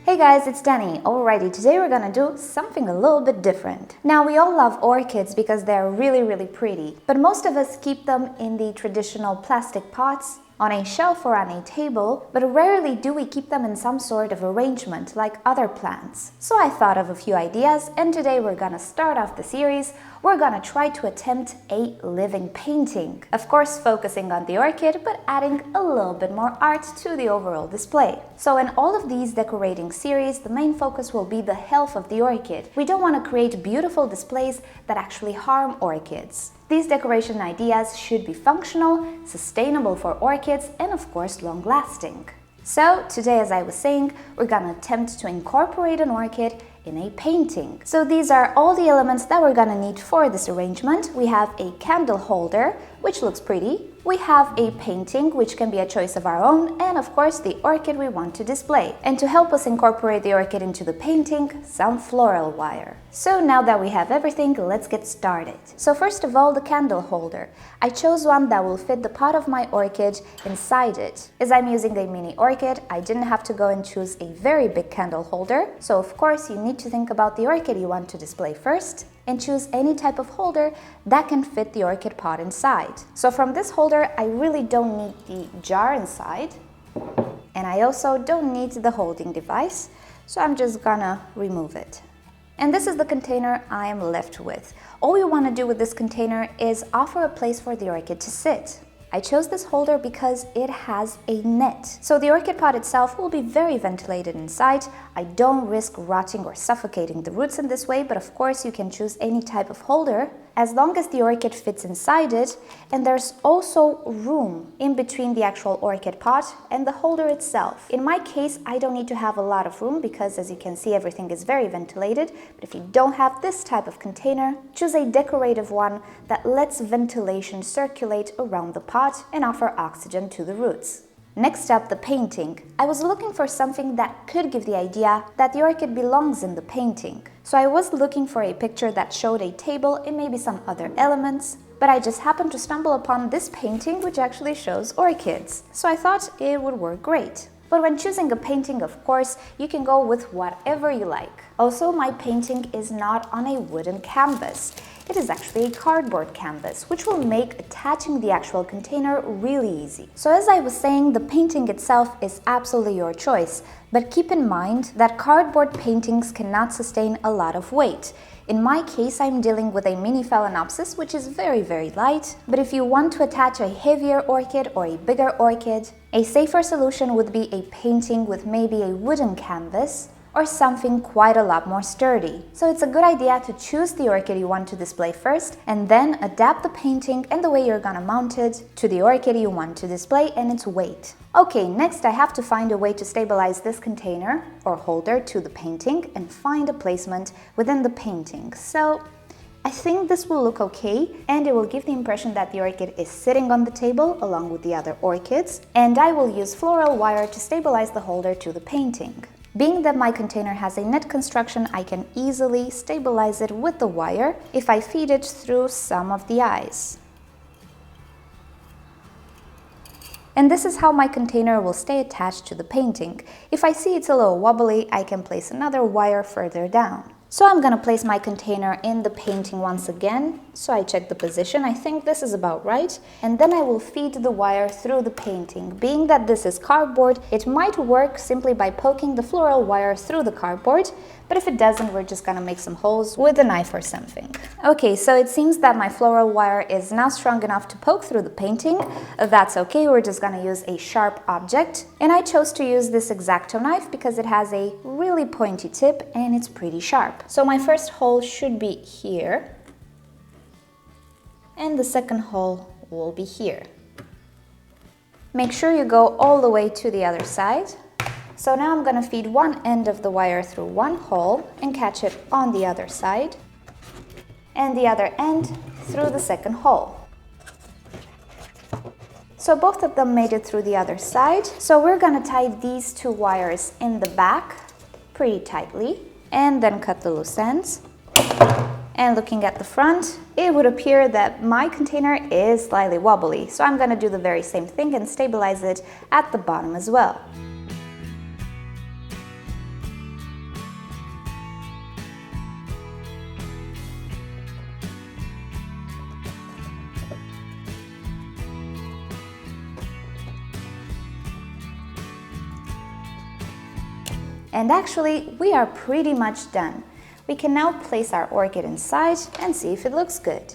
Hey guys, it's Danny. Alrighty, today we're gonna do something a little bit different. Now, we all love orchids because they're really pretty, but most of us keep them in the traditional plastic pots, on a shelf or on a table, but rarely do we keep them in some sort of arrangement like other plants. So I thought of a few ideas, and today we're gonna start off the series. We're gonna try to attempt a living painting. Of course, focusing on the orchid, but adding a little bit more art to the overall display. So in all of these decorating series, the main focus will be the health of the orchid. We don't want to create beautiful displays that actually harm orchids. These decoration ideas should be functional, sustainable for orchids, and of course long-lasting. So today, as I was saying, we're gonna attempt to incorporate an orchid in a painting. So these are all the elements that we're gonna need for this arrangement. We have a candle holder, which looks pretty. We have a painting, which can be a choice of our own, and of course the orchid we want to display. And to help us incorporate the orchid into the painting, some floral wire. So now that we have everything, let's get started. So first of all, the candle holder. I chose one that will fit the pot of my orchid inside it. As I'm using a mini orchid, I didn't have to go and choose a very big candle holder. So of course you need to think about the orchid you want to display first, and choose any type of holder that can fit the orchid pot inside. So from this holder, I really don't need the jar inside, and I also don't need the holding device, so I'm just gonna remove it. And this is the container I am left with. All you want to do with this container is offer a place for the orchid to sit. I chose this holder because it has a net, so the orchid pot itself will be very ventilated inside. I don't risk rotting or suffocating the roots in this way, but of course you can choose any type of holder as long as the orchid fits inside it, and there's also room in between the actual orchid pot and the holder itself. In my case, I don't need to have a lot of room because, as you can see, everything is very ventilated, but if you don't have this type of container, choose a decorative one that lets ventilation circulate around the pot and offer oxygen to the roots. Next up, the painting. I was looking for something that could give the idea that the orchid belongs in the painting. So I was looking for a picture that showed a table and maybe some other elements, but I just happened to stumble upon this painting which actually shows orchids. So I thought it would work great. But when choosing a painting, of course, you can go with whatever you like. Also, my painting is not on a wooden canvas. It is actually a cardboard canvas, which will make attaching the actual container really easy. So as I was saying, the painting itself is absolutely your choice, but keep in mind that cardboard paintings cannot sustain a lot of weight. In my case, I'm dealing with a mini Phalaenopsis, which is very light, but if you want to attach a heavier orchid or a bigger orchid, a safer solution would be a painting with maybe a wooden canvas, or something quite a lot more sturdy. So it's a good idea to choose the orchid you want to display first, and then adapt the painting and the way you're gonna mount it to the orchid you want to display and its weight. Okay, next I have to find a way to stabilize this container or holder to the painting and find a placement within the painting. So I think this will look okay, and it will give the impression that the orchid is sitting on the table along with the other orchids, and I will use floral wire to stabilize the holder to the painting. Being that my container has a net construction, I can easily stabilize it with the wire if I feed it through some of the eyes. And this is how my container will stay attached to the painting. If I see it's a little wobbly, I can place another wire further down. So I'm gonna place my container in the painting once again. So I check the position, I think this is about right. And then I will feed the wire through the painting. Being that this is cardboard, it might work simply by poking the floral wire through the cardboard, but if it doesn't, we're just gonna make some holes with a knife or something. Okay, so it seems that my floral wire is not strong enough to poke through the painting. That's okay, we're just gonna use a sharp object. And I chose to use this X-Acto knife because it has a really pointy tip and it's pretty sharp. So my first hole should be here, and the second hole will be here. Make sure you go all the way to the other side. So now I'm gonna feed one end of the wire through one hole and catch it on the other side, and the other end through the second hole. So both of them made it through the other side. So we're gonna tie these two wires in the back pretty tightly, and then cut the loose ends. And looking at the front, it would appear that my container is slightly wobbly, so I'm gonna do the very same thing and stabilize it at the bottom as well. And actually, we are pretty much done. We can now place our orchid inside and see if it looks good.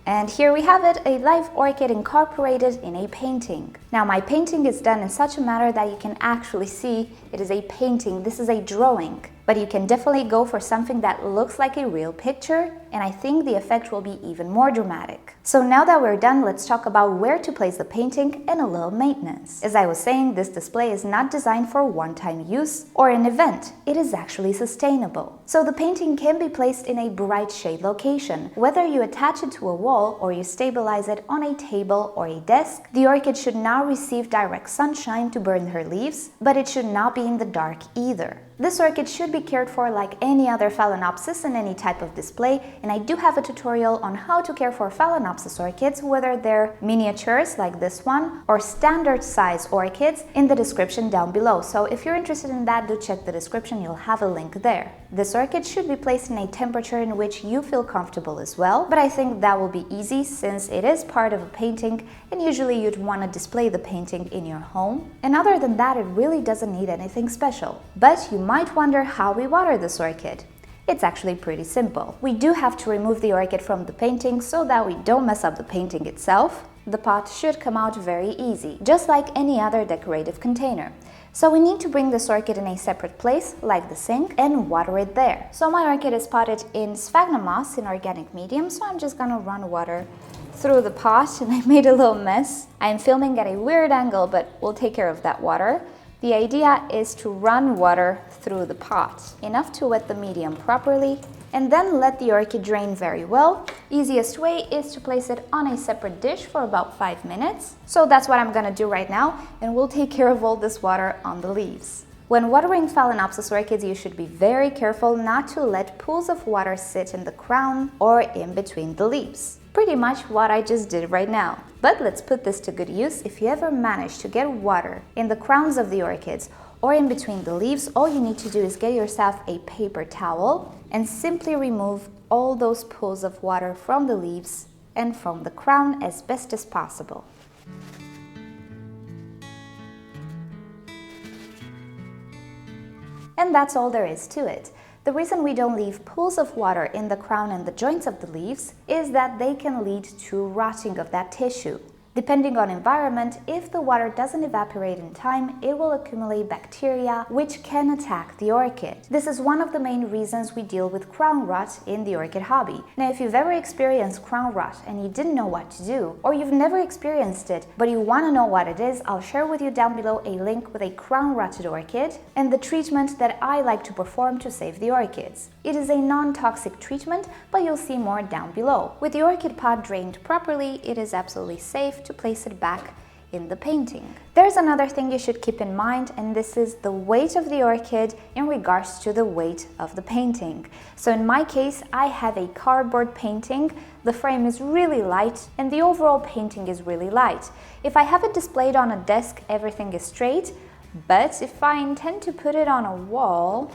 And here we have it, a live orchid incorporated in a painting. Now my painting is done in such a manner that you can actually see it is a painting, this is a drawing. But you can definitely go for something that looks like a real picture, and I think the effect will be even more dramatic. So now that we're done, let's talk about where to place the painting and a little maintenance. As I was saying, this display is not designed for one-time use or an event. It is actually sustainable. So the painting can be placed in a bright shade location. Whether you attach it to a wall or you stabilize it on a table or a desk, the orchid should not receive direct sunshine to burn her leaves, but it should not be in the dark either. This orchid should be cared for like any other Phalaenopsis in any type of display, and I do have a tutorial on how to care for Phalaenopsis orchids, whether they're miniatures like this one or standard size orchids, in the description down below. So if you're interested in that, do check the description, you'll have a link there. This orchid should be placed in a temperature in which you feel comfortable as well, but I think that will be easy since it is part of a painting and usually you'd want to display the painting in your home. And other than that, it really doesn't need anything special. But you might wonder how we water this orchid. It's actually pretty simple. We do have to remove the orchid from the painting so that we don't mess up the painting itself. The pot should come out very easy, just like any other decorative container. So we need to bring this orchid in a separate place, like the sink, and water it there. So my orchid is potted in sphagnum moss in organic medium, so I'm just gonna run water through the pot, and I made a little mess. I'm filming at a weird angle, but we'll take care of that water. The idea is to run water through the pot, enough to wet the medium properly, and then let the orchid drain very well. Easiest way is to place it on a separate dish for about 5 minutes. So that's what I'm gonna do right now, and we'll take care of all this water on the leaves. When watering Phalaenopsis orchids, you should be very careful not to let pools of water sit in the crown or in between the leaves. Pretty much what I just did right now. But let's put this to good use. If you ever manage to get water in the crowns of the orchids or in between the leaves, all you need to do is get yourself a paper towel and simply remove all those pools of water from the leaves and from the crown as best as possible. And that's all there is to it. The reason we don't leave pools of water in the crown and the joints of the leaves is that they can lead to rotting of that tissue. Depending on environment, if the water doesn't evaporate in time, it will accumulate bacteria which can attack the orchid. This is one of the main reasons we deal with crown rot in the orchid hobby. Now, if you've ever experienced crown rot and you didn't know what to do, or you've never experienced it but you want to know what it is, I'll share with you down below a link with a crown rotted orchid and the treatment that I like to perform to save the orchids. It is a non-toxic treatment, but you'll see more down below. With the orchid pot drained properly, it is absolutely safe to place it back in the painting. There's another thing you should keep in mind, and this is the weight of the orchid in regards to the weight of the painting. So in my case, I have a cardboard painting. The frame is really light and the overall painting is really light. If I have it displayed on a desk, everything is straight, but if I intend to put it on a wall,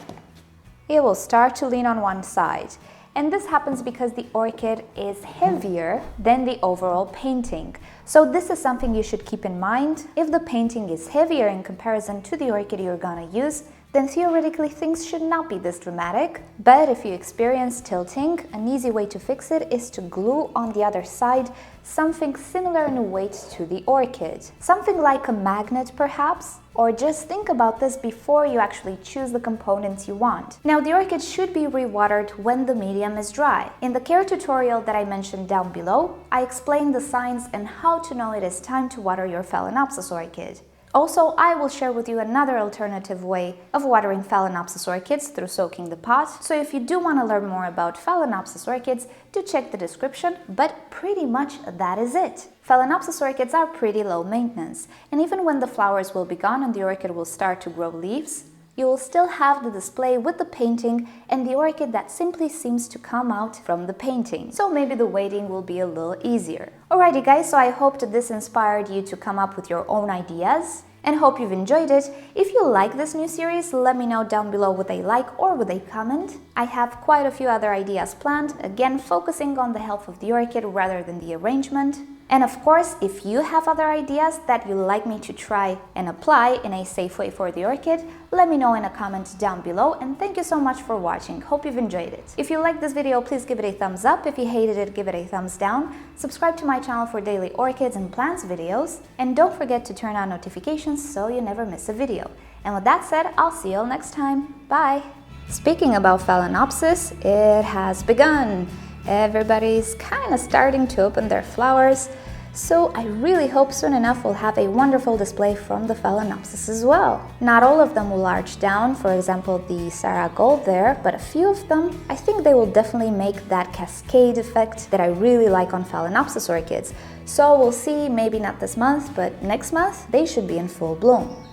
it will start to lean on one side. And this happens because the orchid is heavier than the overall painting. So this is something you should keep in mind. If the painting is heavier in comparison to the orchid you're gonna use, then theoretically things should not be this dramatic. But if you experience tilting, an easy way to fix it is to glue on the other side something similar in weight to the orchid. Something like a magnet perhaps, or just think about this before you actually choose the components you want. Now the orchid should be rewatered when the medium is dry. In the care tutorial that I mentioned down below, I explained the signs and how to know it is time to water your Phalaenopsis orchid. Also, I will share with you another alternative way of watering Phalaenopsis orchids through soaking the pot. So if you do want to learn more about Phalaenopsis orchids, do check the description, but pretty much that is it. Phalaenopsis orchids are pretty low maintenance, and even when the flowers will be gone and the orchid will start to grow leaves, you will still have the display with the painting and the orchid that simply seems to come out from the painting. So maybe the waiting will be a little easier. Alrighty guys, so I hope that this inspired you to come up with your own ideas and hope you've enjoyed it. If you like this new series, let me know down below with a like or with a comment. I have quite a few other ideas planned, again focusing on the health of the orchid rather than the arrangement. And of course, if you have other ideas that you'd like me to try and apply in a safe way for the orchid, let me know in a comment down below, and thank you so much for watching. Hope you've enjoyed it. If you liked this video, please give it a thumbs up. If you hated it, give it a thumbs down. Subscribe to my channel for daily orchids and plants videos, and don't forget to turn on notifications so you never miss a video. And with that said, I'll see you all next time. Bye! Speaking about Phalaenopsis, it has begun. Everybody's kind of starting to open their flowers, so I really hope soon enough we'll have a wonderful display from the Phalaenopsis as well. Not all of them will arch down, for example the Sarah Gold there, but a few of them, I think they will definitely make that cascade effect that I really like on Phalaenopsis orchids. So we'll see, maybe not this month, but next month they should be in full bloom.